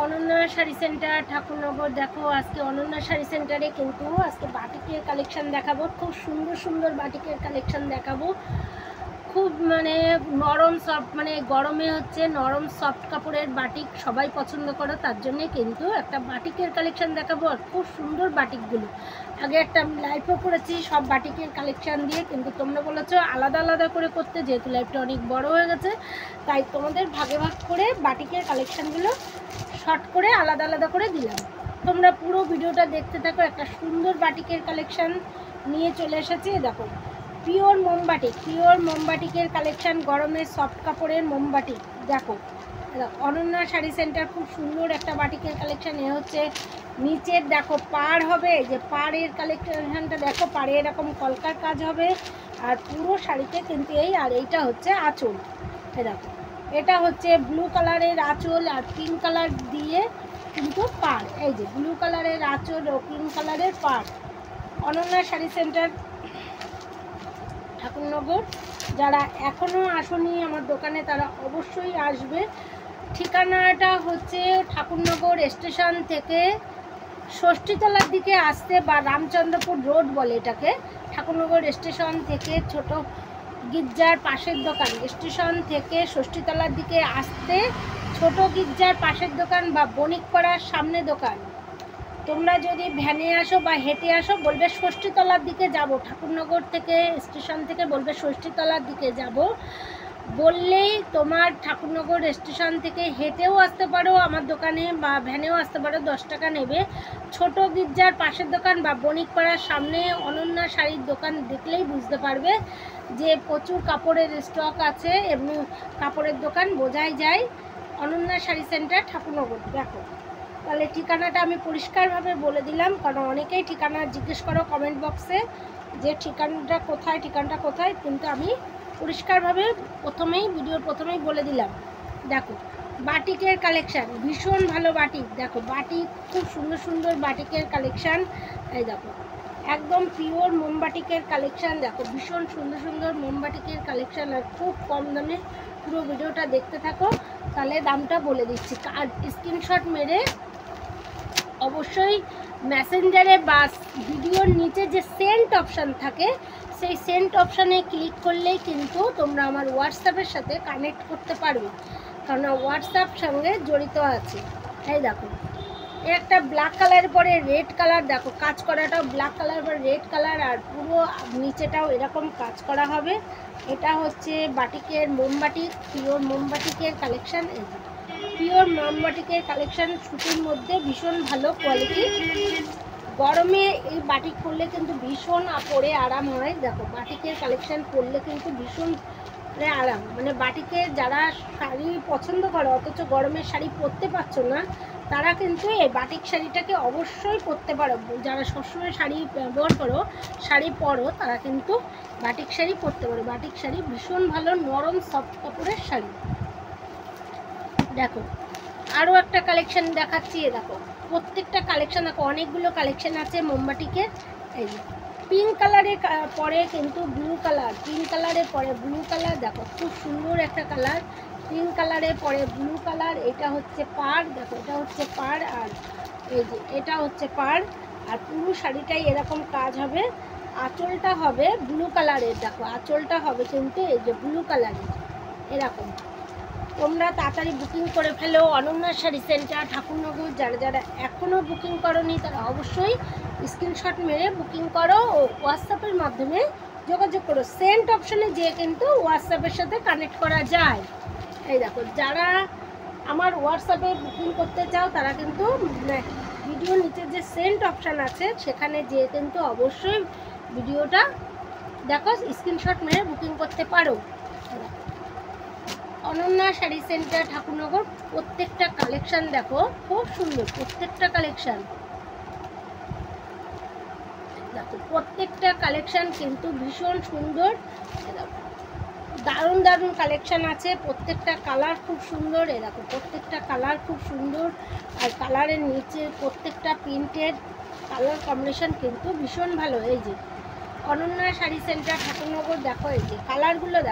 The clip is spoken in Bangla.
অনন্যা শাড়ি সেন্টার ঠাকুরনগর। দেখো আজকে অনন্যা শাড়ি সেন্টারে কিন্তু আজকে বাটিকের কালেকশন দেখাবো। খুব সুন্দর সুন্দর বাটিকের কালেকশন দেখাবো। খুব মানে নরম সফট, মানে গরমে হচ্ছে নরম সফট কাপড়ের বাটিক সবাই পছন্দ করে, তার জন্যে কিন্তু একটা বাটিকের কালেকশন দেখাবো। আর খুব সুন্দর বাটিকগুলো আগে একটা আমি লাইভও করেছি সব বাটিকের কালেকশন দিয়ে, কিন্তু তোমরা বলেছো আলাদা আলাদা করে করতে, যেহেতু লাইভটা অনেক বড় হয়ে গেছে তাই তোমাদের ভাগে ভাগ করে বাটিকের কালেকশানগুলো শর্ট করে আলাদা আলাদা করে দিলাম। তোমরা পুরো ভিডিওটা দেখতে থাকো। একটা সুন্দর বাটিকের কালেকশান নিয়ে চলে এসেছি। দেখো পিওর মোমবাটিক, পিওর মোমবাটিকের কালেকশান, গরমের সফট কাপড়ের মোমবাটিক। দেখো অনন্যা শাড়ি সেন্টার খুব সুন্দর একটা বাটিকের কালেকশান। এ হচ্ছে নিচের দেখো পাড় হবে, যে পাড়ের কালেকশানটা দেখো, পাড়ে এরকম কলকার কাজ হবে আর পুরো শাড়িতে কিন্তু এই, আর এইটা হচ্ছে আঁচল। দেখো এটা হচ্ছে ব্লু কালারের আঁচল আর পিঙ্ক কালার দিয়ে কিন্তু পাড়। এই যে ব্লু কালারের আঁচল ও পিঙ্ক কালারের পাড়। অনন্যা শাড়ি সেন্টার ঠাকুরনগর। যারা এখনও আসেনি আমার দোকানে তারা অবশ্যই আসবে। ঠিকানাটা হচ্ছে ঠাকুরনগর স্টেশন থেকে ষষ্ঠীতলার দিকে আসতে, বা রামচন্দ্রপুর রোড বলে এটাকে। ঠাকুরনগর স্টেশন থেকে ছোট গির্জার পাশের দোকান, স্টেশন থেকে ষষ্ঠীতলার দিকে আসতে ছোট গির্জার পাশের দোকান বা বণিকপাড়ার সামনে দোকান। তোমরা যদি ভ্যানে আসো বা হেঁটে আসো বলবে ষষ্ঠীতলার দিকে যাব, ঠাকুরনগর থেকে স্টেশন থেকে বলবে ষষ্ঠীতলার দিকে যাব বললেই তোমার ঠাকুরনগর স্টেশন থেকে হেঁটেও আসতে পারো আমার দোকানে, বা ভ্যানেও আসতে পারো, 10 টাকা নেবে। ছোট গির্জার পাশের দোকান বা বণিকপাড়ার সামনে অনন্যা শাড়ির দোকান দেখলেই বুঝতে পারবে যে প্রচুর কাপড়ের স্টক আছে, এমনি কাপড়ের দোকান বোঝাই যায়। অনন্যা শাড়ি সেন্টার ঠাকুরনগর। দেখো তাহলে ঠিকানাটা আমি পরিষ্কারভাবে বলে দিলাম, কারণ অনেকেই ঠিকানা জিজ্ঞেস করো কমেন্ট বক্সে যে ঠিকানাটা কোথায়, কিন্তু আমি পরিষ্কারভাবে ভিডিওর প্রথমেই বলে দিলাম। দেখো বাটিকের কালেকশান ভীষণ ভালো বাটিক। দেখো বাটিক খুব সুন্দর সুন্দর বাটিকের কালেকশান। এই দেখো একদম পিওর মোমবাটিকের কালেকশান। দেখো ভীষণ সুন্দর সুন্দর মোমবাটিকের কালেকশান আর খুব কম দামে। পুরো ভিডিওটা দেখতে থাকো, তাহলে দামটা বলে দিচ্ছি। আর স্ক্রিনশট মেরে অবশ্যই মেসেঞ্জারে বা ভিডিওর নিচে যে সেন্ট অপশান থাকে সেই সেন্ট অপশানে ক্লিক করলেই কিন্তু তোমরা আমার হোয়াটসঅ্যাপের সাথে কানেক্ট করতে পারবে, কারণ হোয়াটসঅ্যাপ সঙ্গে জড়িত আছে। এই দেখো একটা ব্ল্যাক কালারের পরে রেড কালার, দেখো কাজ করাটাও ব্ল্যাক কালার পরে রেড কালার, আর পুরো নিচেটাও এরকম কাজ করা হবে। এটা হচ্ছে বাটিকের মোমবাটিক, পিওর মোমবাটিকের কালেকশান। এই পিওর মোমবাটিকের কালেকশান সুতির মধ্যে ভীষণ ভালো কোয়ালিটি। গরমে এই বাটিক পরলে কিন্তু ভীষণ পরে আরাম হয়। দেখো বাটিকের কালেকশান পরলে কিন্তু ভীষণ আরাম, মানে বাটিকের যারা শাড়ি পছন্দ করো অথচ গরমের শাড়ি পরতে পারছো না, তারা কিন্তু এই বাটিক শাড়িটাকে অবশ্যই পরতে পারো। যারা সবসময় শাড়ি ব্যবহার করো, শাড়ি পরো, তারা কিন্তু বাটিক শাড়ি পরতে পারো। বাটিক শাড়ি ভীষণ ভালো নরম সফট কাপড়ের শাড়ি। দেখো আরও একটা কালেকশান দেখাচ্ছি। দেখো প্রত্যেকটা কালেকশান দেখো, অনেকগুলো কালেকশান আছে মোমবাটিকের। এই যে পিঙ্ক কালারের পরে কিন্তু ব্লু কালার, পিঙ্ক কালারের পরে ব্লু কালার। দেখো খুব সুন্দর একটা কালার, পিঙ্ক কালারের পরে ব্লু কালার। এটা হচ্ছে পাড়, দেখো এটা হচ্ছে পাড়, আর এই যে এটা হচ্ছে পাড়, আর পুরো শাড়িটাই এরকম কাজ হবে। আঁচলটা হবে ব্লু কালারের। দেখো আঁচলটা হবে কিন্তু এই যে ব্লু কালারের এরকম। তোমরা তাড়াতাড়ি বুকিং করে ফেলো অনন্যা শাড়ি সেন্টার ঠাকুরনগর। যারা যারা এখনও বুকিং করোনি তারা অবশ্যই স্ক্রিনশট মেরে বুকিং করো ও হোয়াটসঅ্যাপের মাধ্যমে যোগাযোগ করো। সেন্ট অপশানে যেয়ে কিন্তু হোয়াটসঅ্যাপের সাথে কানেক্ট করা যায়। এই দেখো যারা আমার হোয়াটসঅ্যাপে বুকিং করতে চাও তারা কিন্তু ভিডিওর নিচে যে সেন্ট অপশান আছে সেখানে যেয়ে কিন্তু অবশ্যই ভিডিওটা দেখো, স্ক্রিনশট মেরে বুকিং করতে পারো। অনন্যা শাড়ি সেন্টার ঠাকুরনগর। প্রত্যেকটা কালেকশান দেখো খুব সুন্দর, প্রত্যেকটা কালেকশান দেখো, প্রত্যেকটা কালেকশান কিন্তু ভীষণ সুন্দর। দারুণ দারুণ কালেকশান আছে, প্রত্যেকটা কালার খুব সুন্দর। এ দেখো প্রত্যেকটা কালার খুব সুন্দর, আর কালারের নিচে প্রত্যেকটা প্রিন্টের কালার কম্বিনেশন কিন্তু ভীষণ ভালো। এই যে অনন্যা শাড়ি সেন্টার ঠাকুরনগর। দেখো এই যে কালারগুলো দেখো।